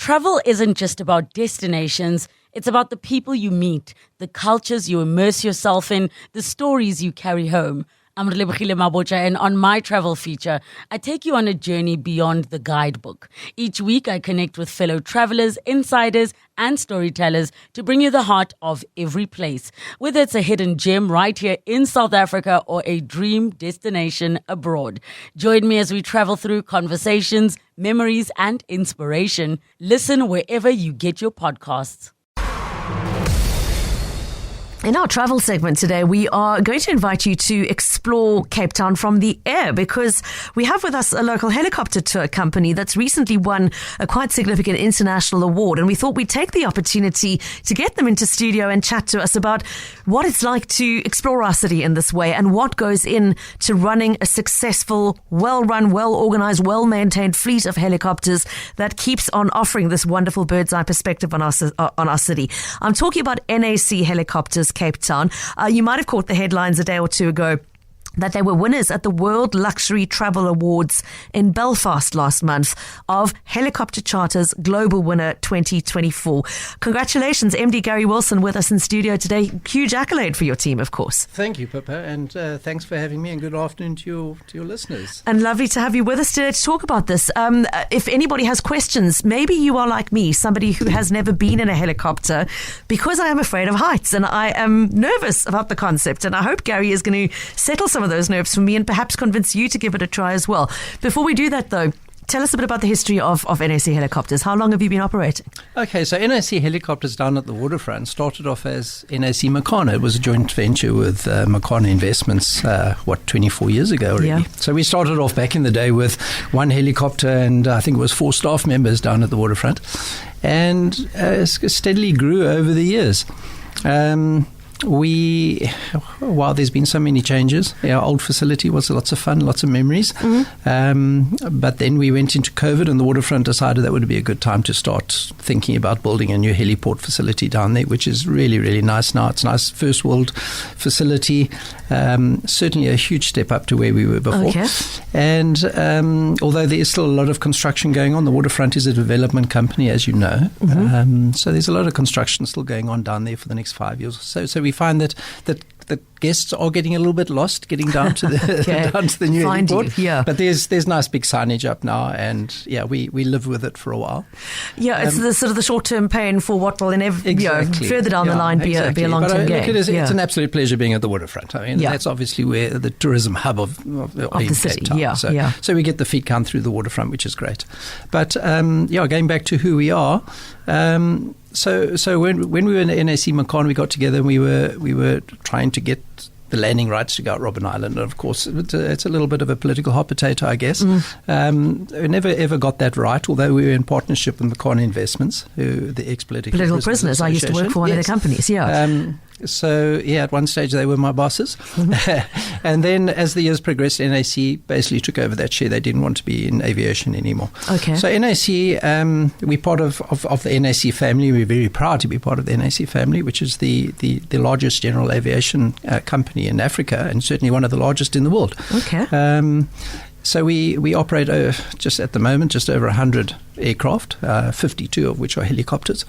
travel isn't just about destinations. It's about the people you meet, the cultures you immerse yourself in, the stories you carry home. I'm Relebogile Mabocha, and on my travel feature, I take you on a journey beyond the guidebook. Each week, I connect with fellow travelers, insiders, and storytellers to bring you the heart of every place. Whether it's a hidden gem right here in South Africa or a dream destination abroad. Join me as we travel through conversations, memories, and inspiration. Listen wherever you get your podcasts. In our travel segment today, we are going to invite you to explore Cape Town from the air because we have with us a local helicopter tour company that's recently won a quite significant international award. And we thought we'd take the opportunity to get them into studio and chat to us about what it's like to explore our city in this way and what goes into running a successful, well-run, well-organized, well-maintained fleet of helicopters that keeps on offering this wonderful bird's eye perspective on our city. I'm talking about NAC Helicopters Cape Town. You might have caught the headlines a day or two ago that they were winners at the World Luxury Travel Awards in Belfast last month of Helicopter Charter's Global Winner 2024. Congratulations, MD Gary Wilson with us in studio today. Huge accolade for your team, of course. Thank you, Pippa, and thanks for having me, and good afternoon to your listeners. And lovely to have you with us today to talk about this. If anybody has questions, maybe you are like me, somebody who has never been in a helicopter, because I am afraid of heights and I am nervous about the concept, and I hope Gary is going to settle some of those nerves for me and perhaps convince you to give it a try as well. Before we do that, though, tell us a bit about the history of NAC Helicopters. How long have you been operating? Okay, so NAC Helicopters down at the waterfront started off as NAC Meccano. It was a joint venture with Meccano Investments, 24 years ago already. Yeah. So we started off back in the day with one helicopter and I think it was 4 staff members down at the waterfront, and steadily grew over the years. While there's been so many changes, our old facility was lots of fun, lots of memories. But then we went into COVID and the waterfront decided that would be a good time to start thinking about building a new heliport facility down there, which is really, really nice now. It's a nice first world facility. Certainly a huge step up to where we were before. Okay. And although there is still a lot of construction going on, the waterfront is a development company, as you know. So there's a lot of construction still going on down there for the next 5 years or so. So we find that guests are getting a little bit lost getting down to the down to the new airport. Yeah. But there's nice big signage up now, and we live with it for a while. Yeah, it's the sort of the short-term pain for what will inevitably further down the line be a long-term gain. It's an absolute pleasure being at the waterfront. I mean, that's obviously where the tourism hub of the city. So we get the feet count through the waterfront, which is great. But going back to who we are. So when we were in NAC Meccano, we got together and we were trying to get the landing rights to go at Robben Island. And of course, it's a little bit of a political hot potato, I guess. We never ever got that right, although we were in partnership with Meccano Investments, who the ex-political prisoners. I used to work for one of their companies, So, at one stage they were my bosses. And then as the years progressed, NAC basically took over that share. They didn't want to be in aviation anymore. Okay. So NAC, we're part of the NAC family. We're very proud to be part of the NAC family, which is the largest general aviation company in Africa and certainly one of the largest in the world. Okay. So we operate just at the moment just over 100 aircraft, 52 of which are helicopters,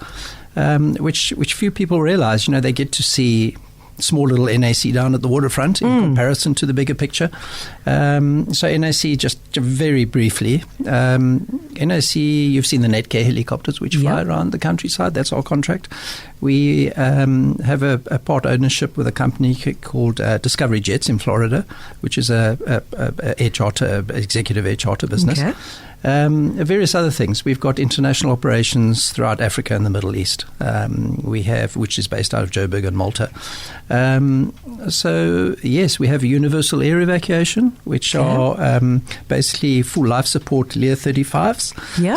which few people realize. They get to see small little NAC down at the waterfront in comparison to the bigger picture. So NAC, just very briefly, NAC, you've seen the NAC Helicopters, which fly around the countryside. That's our contract. We have a part ownership with a company called Discovery Jets in Florida, which is a executive air charter business. Okay. Various other things. We've got international operations throughout Africa and the Middle East. Which is based out of Joburg and Malta. So yes, we have Universal Air Evacuation, which are basically full life support Lear 35s. Yeah.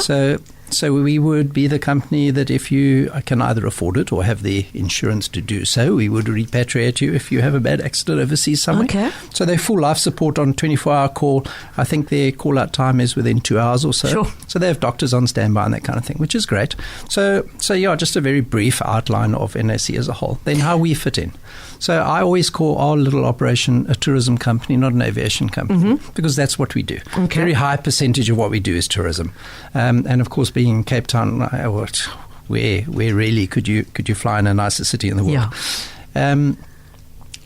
So we would be the company that if you can either afford it or have the insurance to do so, we would repatriate you if you have a bad accident overseas somewhere. Okay. So they're full life support on 24-hour call. I think their call-out time is within 2 hours or so. Sure. So they have doctors on standby and that kind of thing, which is great. So just a very brief outline of NAC as a whole. Then how we fit in. So I always call our little operation a tourism company, not an aviation company, because that's what we do. Okay. Very high percentage of what we do is tourism. And of course, being being in Cape Town, where really could you fly in a nicer city in the world? Yeah.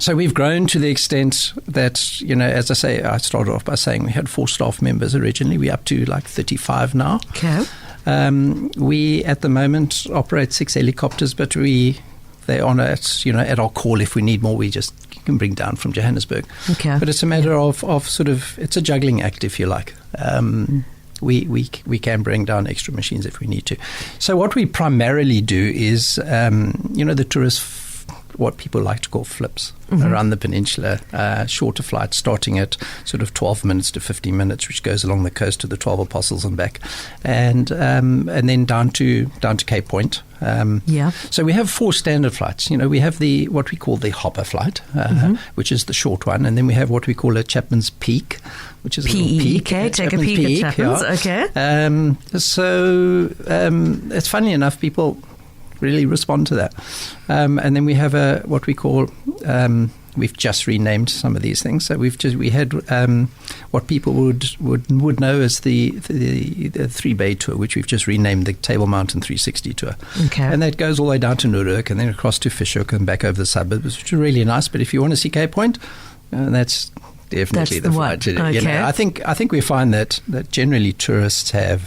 So we've grown to the extent that, as I say, I started off by saying we had 4 staff members originally. We're up to like 35 now. Okay. We, at the moment, operate 6 helicopters, but they honor at our call. If we need more, we just can bring down from Johannesburg. Okay. But it's a matter of sort of, it's a juggling act, if you like. We can bring down extra machines if we need to. So what we primarily do is, the tourists, what people like to call flips around the peninsula, shorter flights starting at sort of 12 minutes to 15 minutes, which goes along the coast to the 12 Apostles and back, and then down to Cape Point. So we have 4 standard flights. We have what we call the hopper flight, which is the short one, and then we have what we call a Chapman's Peak, which is a little peak. Okay, take a peek at Chapman's. Yeah. Okay. So it's funny enough, people really respond to that. And then we have what we call, we've just renamed some of these things. So we had what people would know as the 3-bay tour, which we've just renamed the Table Mountain 360 tour. Okay. And that goes all the way down to Noordhoek and then across to Fishhoek and back over the suburbs, which is really nice. But if you want to see Cape Point, that's definitely the flight to do. Okay. I think we find that generally tourists have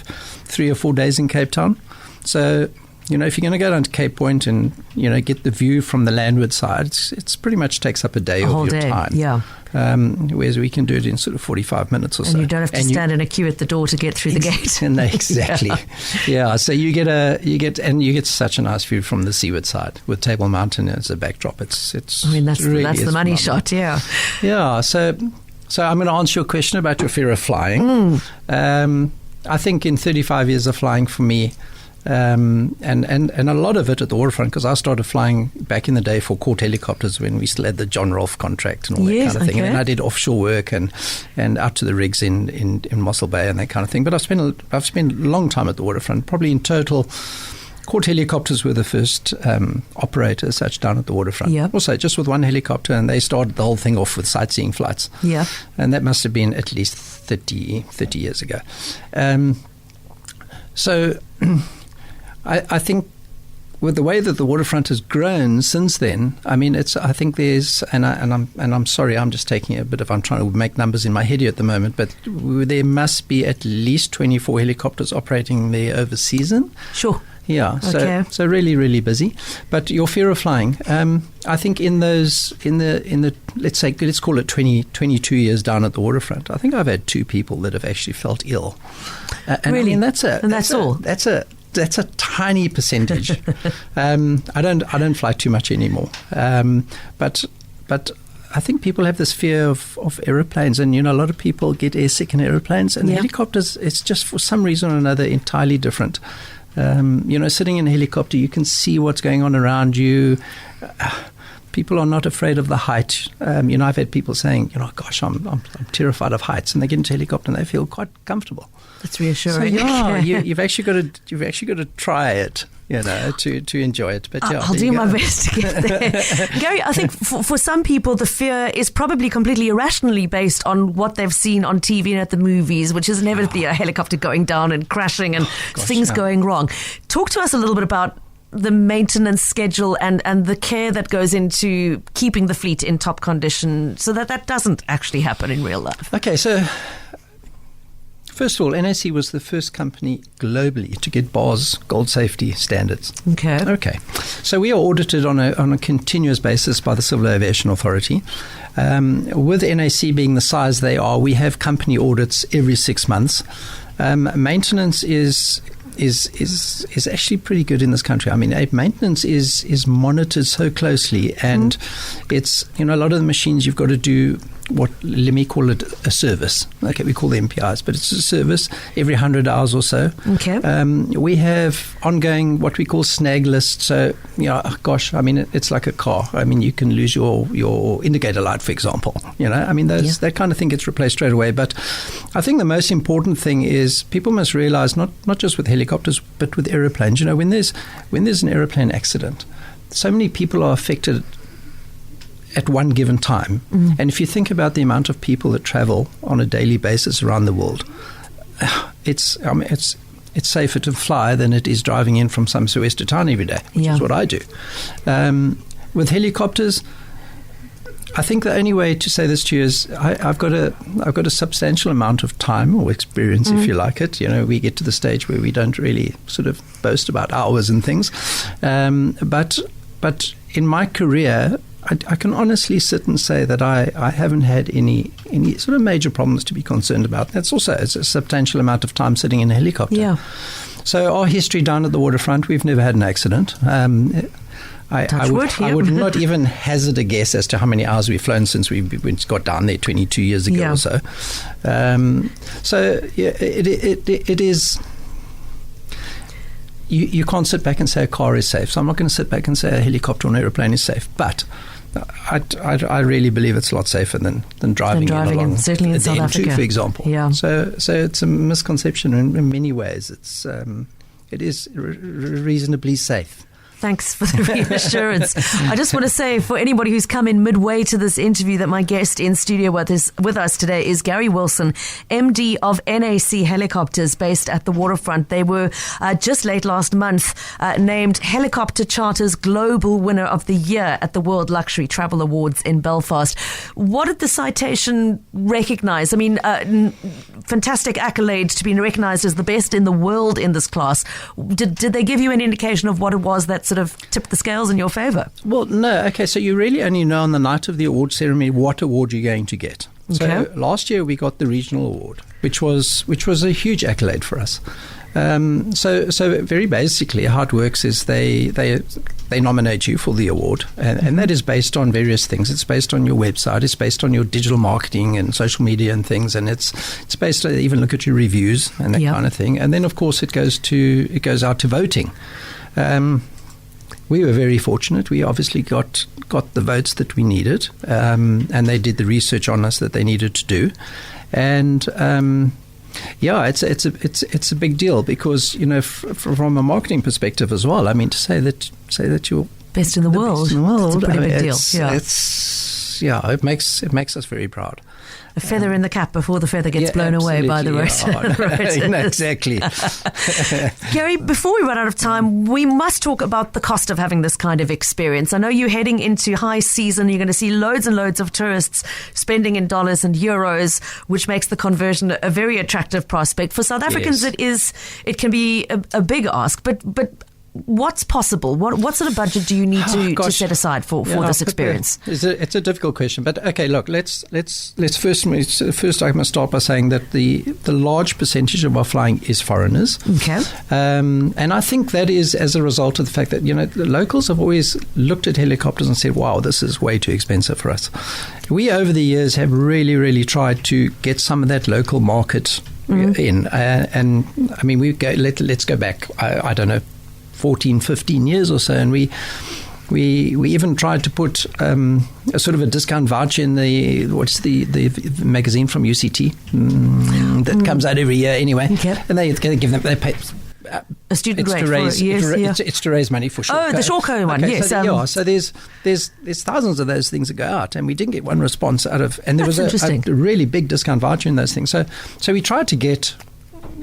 3 or 4 days in Cape Town. So, if you're going to go down to Cape Point and, get the view from the landward side, it's pretty much takes up a day of your time. Yeah. Whereas we can do it in sort of 45 minutes or so. And you don't have to stand in a queue at the door to get through the gate. Exactly. Yeah. So you get such a nice view from the seaward side with Table Mountain as a backdrop. It's that's really the money phenomenal. shot. Yeah. Yeah. So I'm going to answer your question about your fear of flying. I think in 35 years of flying for me, and a lot of it at the waterfront, because I started flying back in the day for Court Helicopters when we still had the John Rolfe contract and all that kind of thing. And then I did offshore work and out to the rigs in Mossel Bay and that kind of thing. But I've spent a long time at the waterfront. Probably in total, Court Helicopters were the first operator as such down at the waterfront. Yeah. Also, just with one helicopter, and they started the whole thing off with sightseeing flights. Yeah. And that must have been at least 30 years ago. So I think with the way that the waterfront has grown since then, I mean, I think there's, and I'm sorry, I'm just taking I'm trying to make numbers in my head here at the moment, but there must be at least 24 helicopters operating there over season. Sure. Yeah, Okay. so really, really busy. But your fear of flying, I think in the let's call it 22 years down at the waterfront, I think I've had 2 people that have actually felt ill. And really? I mean, that's all. That's a tiny percentage. I don't fly too much anymore. But I think people have this fear of aeroplanes, and a lot of people get airsick in aeroplanes, and helicopters, it's just for some reason or another entirely different. Sitting in a helicopter, you can see what's going on around you. People are not afraid of the height. I've had people saying, gosh, I'm terrified of heights, and they get into a helicopter and they feel quite comfortable. That's reassuring. So, you've actually got to try it, to enjoy it. But I'll do my best to get there. Gary, I think for some people, the fear is probably completely irrationally based on what they've seen on TV and at the movies, which is inevitably a helicopter going down and crashing and things going wrong. Talk to us a little bit about the maintenance schedule and the care that goes into keeping the fleet in top condition so that doesn't actually happen in real life. Okay, so first of all, NAC was the first company globally to get BAR's gold safety standards. Okay. So we are audited on a continuous basis by the Civil Aviation Authority. With NAC being the size they are, we have company audits every 6 months. Maintenance is actually pretty good in this country. I mean, maintenance is monitored so closely, and it's a lot of the machines you've got to do let me call it a service. Okay, we call them MPIs, but it's a service every 100 hours or so. Okay. We have ongoing what we call snag lists. So, I mean, it's like a car. I mean, you can lose your indicator light, for example. I mean, that kind of thing gets replaced straight away. But I think the most important thing is people must realize, not just with helicopters, but with aeroplanes. When there's an aeroplane accident, so many people are affected at one given time. And if you think about the amount of people that travel on a daily basis around the world, it's it's safer to fly than it is driving in from some Soweto town every day, which is what I do. With helicopters, I think the only way to say this to you is I've got a substantial amount of time or experience, if you like it. We get to the stage where we don't really sort of boast about hours and things. But in my career, I can honestly sit and say that I haven't had any sort of major problems to be concerned about. That's also a substantial amount of time sitting in a helicopter. Yeah. So our history down at the waterfront, we've never had an accident. I would not even hazard a guess as to how many hours we've flown since we got down there 22 years ago or so. It is. You can't sit back and say a car is safe. So I'm not going to sit back and say a helicopter or an aeroplane is safe. But I really believe it's a lot safer than driving along certainly in South Africa, for example. Yeah. So it's a misconception in many ways. It is reasonably safe. Thanks for the reassurance. I just want to say, for anybody who's come in midway to this interview, that my guest in studio with us today is Gary Wilson, MD of NAC Helicopters, based at the waterfront. They were just late last month named Helicopter Charter's Global Winner of the Year at the World Luxury Travel Awards in Belfast. What did the citation recognize? I mean, fantastic accolade to be recognized as the best in the world in this class. Did they give you an indication of what it was that sort of tipped the scales in your favor? Well, no. Okay, so you really only know on the night of the award ceremony what award you're going to get. Okay. So last year we got the regional award, which was a huge accolade for us. So very basically how it works is they nominate you for the award, and that is based on various things. It's based on your website, it's based on your digital marketing and social media and things, and it's based on even look at your reviews and that kind of thing. And then of course it goes out to voting. We were very fortunate. We obviously got the votes that we needed, and they did the research on us that they needed to do, and it's a big deal because from a marketing perspective as well. I mean, to say that you're best in the world, it's a pretty big deal. It makes us very proud. A feather in the cap before the feather gets blown away by the rotors. Exactly. Gary, before we run out of time, we must talk about the cost of having this kind of experience. I know you're heading into high season. You're going to see loads and loads of tourists spending in dollars and euros, which makes the conversion a very attractive prospect. For South Africans, it can be a big ask, but what's possible? What sort of budget do you need to set aside for this experience? It's a difficult question, but okay. Look, let's first I must start by saying that the large percentage of our flying is foreigners. Okay, and I think that is as a result of the fact that the locals have always looked at helicopters and said, "Wow, this is way too expensive for us." We over the years have really, really tried to get some of that local market in, and I mean let's go back. I don't know. 14, 15 years or so, and we even tried to put a sort of a discount voucher in the magazine from UCT that comes out every year anyway, and they pay a student rate it's to raise money for Shawco. Oh, the Shawco one, yes. So there's thousands of those things that go out, and we didn't get one response out of, and there was a really big discount voucher in those things. So we tried to get.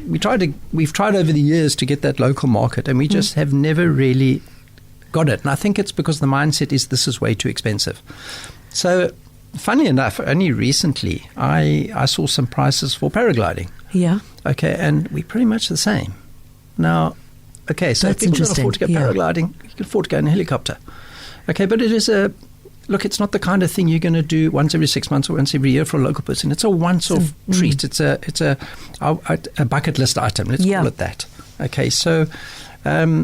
We've tried over the years to get that local market, and we just have never really got it. And I think it's because the mindset is this is way too expensive. So, funny enough, only recently I saw some prices for paragliding. Yeah. Okay, and we're pretty much the same. Now, okay, so if people can afford to go paragliding, you can afford to go in a helicopter. Okay, but it is look, it's not the kind of thing you're going to do once every 6 months or once every year for a local person. It's a once-off treat. It's a bucket list item. Let's call it that. Okay, so I'd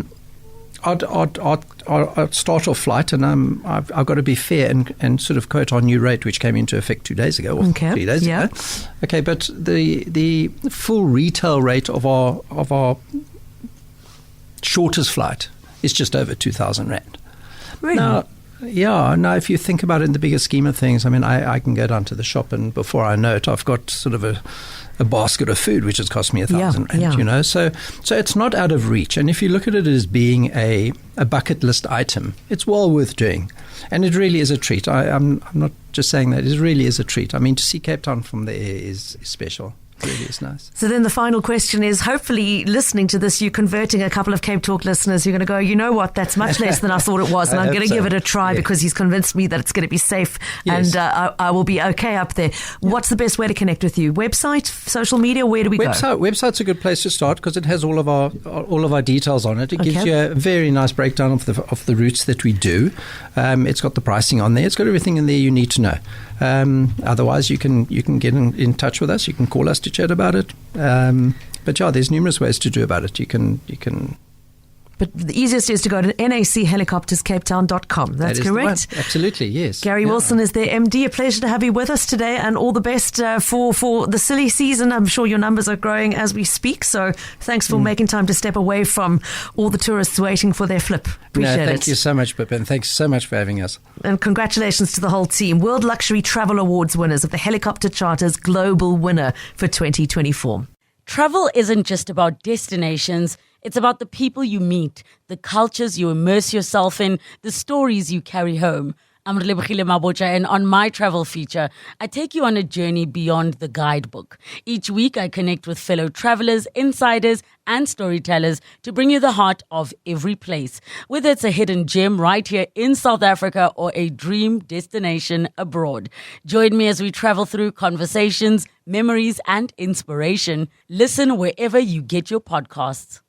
start off flight, and I've got to be fair and sort of quote our new rate, which came into effect 2 days ago or 3 days ago. Okay, but the full retail rate of our shortest flight is just over 2,000 rand. Really? Now, if you think about it in the bigger scheme of things, I mean, I can go down to the shop, and before I know it, I've got sort of a basket of food, which has cost me 1,000 rand, So it's not out of reach. And if you look at it as being a bucket list item, it's well worth doing. And it really is a treat. I'm not just saying that. It really is a treat. I mean, to see Cape Town from there is special. It really is nice. So then the final question is, hopefully listening to this, you're converting a couple of CapeTalk listeners. You're going to go, you know what, that's much less than I thought it was. And I'm going to give it a try because he's convinced me that it's going to be safe and I will be okay up there. What's the best way to connect with you? Website, social media, where do we go? Website's a good place to start because it has all of our details on it. It gives you a very nice breakdown of the routes that we do. It's got the pricing on there. It's got everything in there you need to know. Otherwise, you can get in touch with us. You can call us to chat about it. But there's numerous ways to do about it. You can. But the easiest is to go to NAC Helicopters CapeTown.com. That's correct. Absolutely, yes. Gary Wilson is their MD. A pleasure to have you with us today, and all the best for the silly season. I'm sure your numbers are growing as we speak. So thanks for making time to step away from all the tourists waiting for their flip. Appreciate it. Thank you so much, Pippa, and thanks so much for having us. And congratulations to the whole team. World Luxury Travel Awards winners of the Helicopter Charters Global Winner for 2024. Travel isn't just about destinations. It's about the people you meet, the cultures you immerse yourself in, the stories you carry home. I'm Relebogile Mabocha, and on my travel feature, I take you on a journey beyond the guidebook. Each week, I connect with fellow travelers, insiders, and storytellers to bring you the heart of every place, whether it's a hidden gem right here in South Africa or a dream destination abroad. Join me as we travel through conversations, memories, and inspiration. Listen wherever you get your podcasts.